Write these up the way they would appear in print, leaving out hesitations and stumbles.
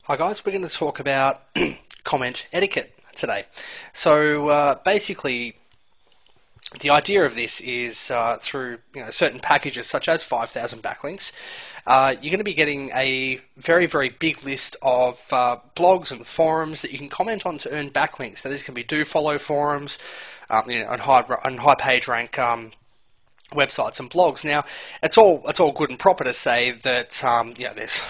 Hi guys, we're going to talk about comment etiquette today. So basically, the idea of this is through certain packages such as 5,000 backlinks, you're going to be getting a very big list of blogs and forums that you can comment on to earn backlinks. So these can be do follow forums, on high page rank websites and blogs. Now, it's all good and proper to say that there's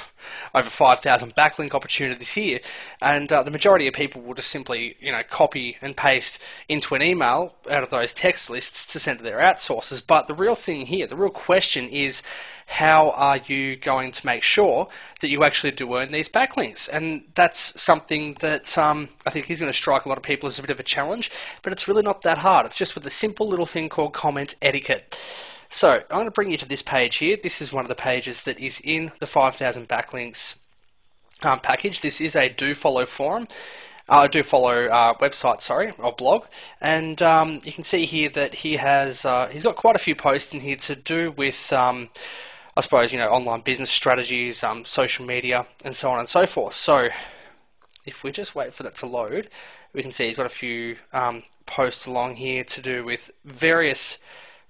over 5,000 backlink opportunities here, and the majority of people will just simply copy and paste into an email out of those text lists to send to their outsourcers. But the real thing here, the real question is, how are you going to make sure that you actually do earn these backlinks? And that's something that I think is going to strike a lot of people as a bit of a challenge, but it's really not that hard. It's just with a simple little thing called comment etiquette. So I'm going to bring you to this page here. This is one of the pages that is in the 5,000 backlinks package. This is a do follow forum. Do follow website, sorry, or blog, and you can see here that he's got quite a few posts in here to do with I suppose online business strategies, social media, and so on and so forth. So if we just wait for that to load, we can see he's got a few posts along here to do with various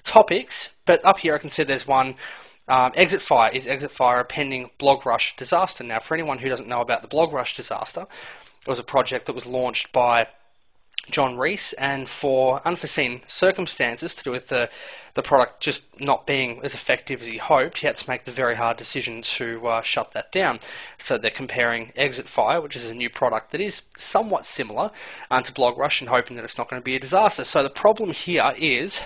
topics. But up here I can see there's one, exit fire. Is exit fire a pending blog rush disaster? Now, for anyone who doesn't know about the blog rush disaster, it was a project that was launched by John Reese, and for unforeseen circumstances to do with the product just not being as effective as he hoped, he had to make the very hard decision to shut that down. So they're comparing Exit Fire, which is a new product that is somewhat similar to Blog Rush, and hoping that it's not going to be a disaster. So the problem here is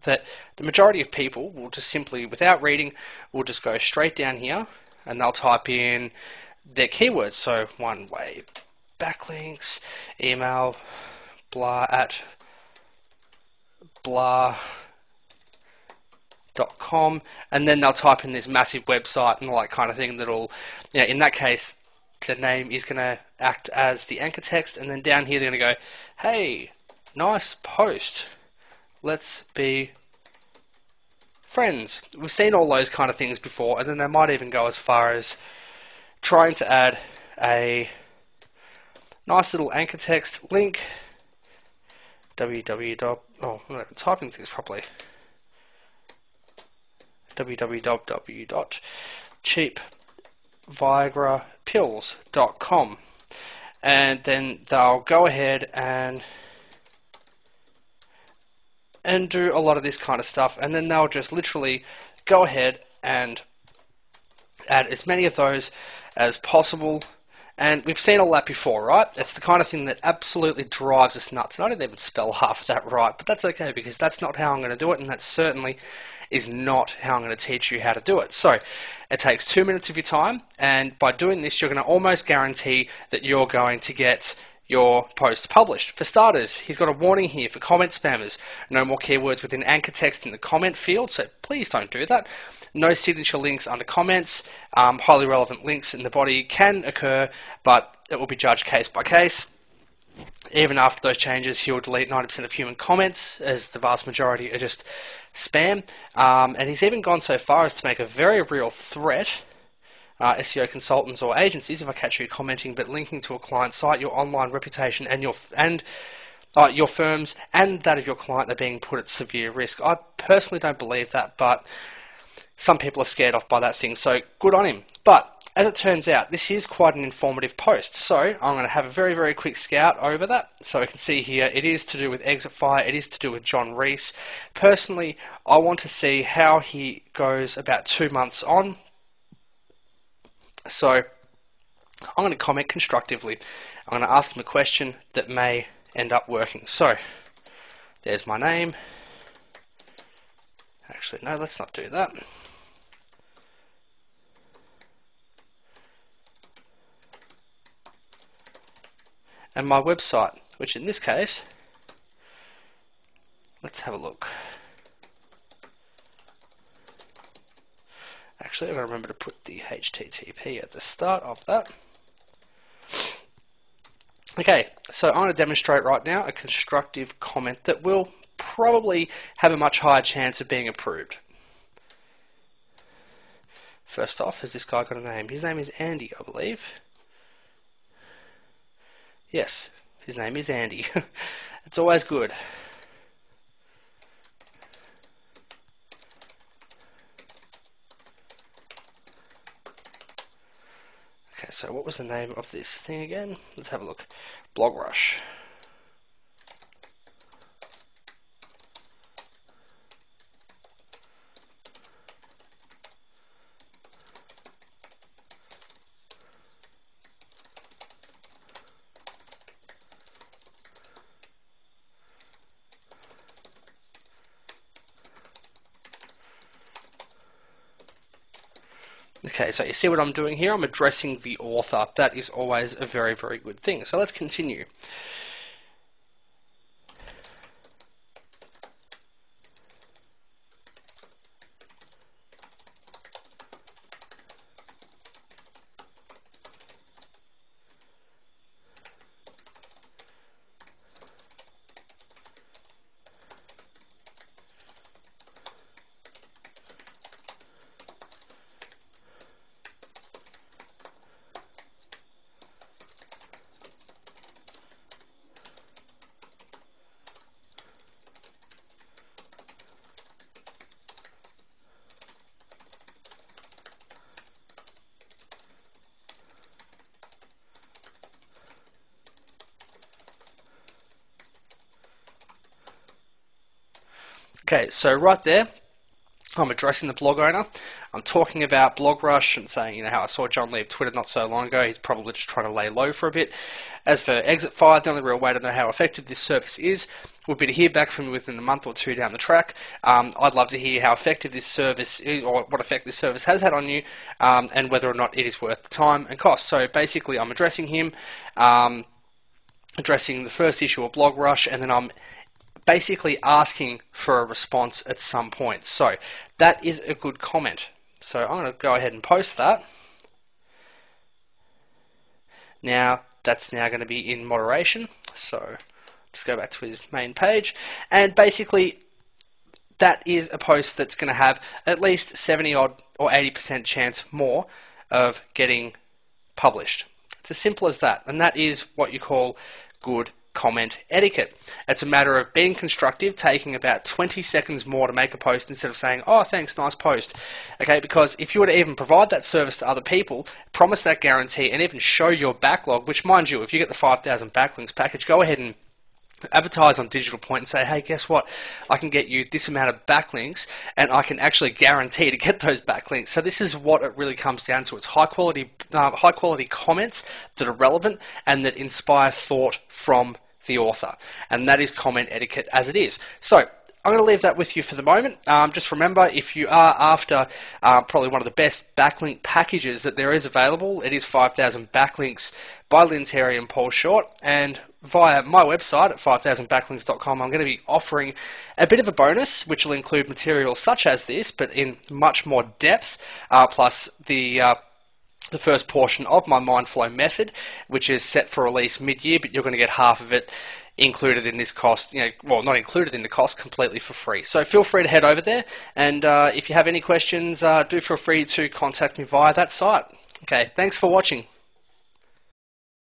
that the majority of people will just simply, without reading, will just go straight down here and they'll type in their keywords. So one way backlinks, email, blah at blah.com, and then they'll type in this massive website and all that kind of thing that'll, in that case, the name is going to act as the anchor text, and then down here they're going to go, hey, nice post, let's be friends. We've seen all those kind of things before, and then they might even go as far as trying to add a nice little anchor text link, typing things properly, www.cheapviagrapills.com, and then they'll go ahead and do a lot of this kind of stuff, and then they'll just literally go ahead and add as many of those as possible. And we've seen all that before, right? It's the kind of thing that absolutely drives us nuts. And I didn't even spell half of that right, but that's okay, because that's not how I'm going to do it, and that certainly is not how I'm going to teach you how to do it. So it takes 2 minutes of your time, and by doing this, you're going to almost guarantee that you're going to get your post published. For starters, he's got a warning here for comment spammers. No more keywords within anchor text in the comment field, so please don't do that. No signature links under comments. Highly relevant links in the body can occur, but it will be judged case by case. Even after those changes, he'll delete 90% of human comments, as the vast majority are just spam. And he's even gone so far as to make a very real threat. SEO consultants or agencies, if I catch you commenting but linking to a client site, your online reputation and your firms and that of your client are being put at severe risk. I personally don't believe that, but some people are scared off by that thing, so good on him. But as it turns out, this is quite an informative post, so I'm going to have a very quick scout over that. So we can see here, it is to do with Exit Fire, it is to do with John Reese. Personally, I want to see how he goes about 2 months on. So I'm going to comment constructively. I'm going to ask him a question that may end up working. So there's my name. Actually, no, let's not do that. And my website, which in this case, let's have a look. Actually, I've got to remember to put the HTTP at the start of that. Okay, so I'm going to demonstrate right now a constructive comment that will probably have a much higher chance of being approved. First off, has this guy got a name? His name is Andy, I believe. Yes, his name is Andy. It's always good. Okay, so what was the name of this thing again? Let's have a look. BlogRush. Okay, so you see what I'm doing here? I'm addressing the author. That is always a very, very good thing. So let's continue. Okay, so right there, I'm addressing the blog owner. I'm talking about BlogRush and saying, how I saw John leave Twitter not so long ago. He's probably just trying to lay low for a bit. As for Exit 5, the only real way to know how effective this service is would be to hear back from you within a month or two down the track. I'd love to hear how effective this service is, or what effect this service has had on you, and whether or not it is worth the time and cost. So basically, I'm addressing him, addressing the first issue of BlogRush, and then I'm basically asking for a response at some point. So that is a good comment. So I'm going to go ahead and post that. Now that's now going to be in moderation. So just go back to his main page, and basically that is a post that's going to have at least 70 odd or 80% chance more of getting published. It's as simple as that, and that is what you call good comment etiquette. It's a matter of being constructive, taking about 20 seconds more to make a post instead of saying, oh, thanks, nice post. Okay, because if you were to even provide that service to other people, promise that guarantee, and even show your backlog, which, mind you, if you get the 5,000 backlinks package, go ahead and advertise on Digital Point and say, hey, guess what? I can get you this amount of backlinks, and I can actually guarantee to get those backlinks. So this is what it really comes down to. It's high quality comments that are relevant and that inspire thought from the author, and that is comment etiquette as it is. So I'm going to leave that with you for the moment. Just remember, if you are after probably one of the best backlink packages that there is available, it is 5,000 backlinks by Lynn Terry and Paul Short, and via my website at 5000backlinks.com, I'm going to be offering a bit of a bonus, which will include material such as this, but in much more depth, plus the first portion of my Mindflow method, which is set for release mid-year, but you're going to get half of it included in this cost, well, not included in the cost, completely for free. So feel free to head over there, and if you have any questions, do feel free to contact me via that site. Okay, thanks for watching.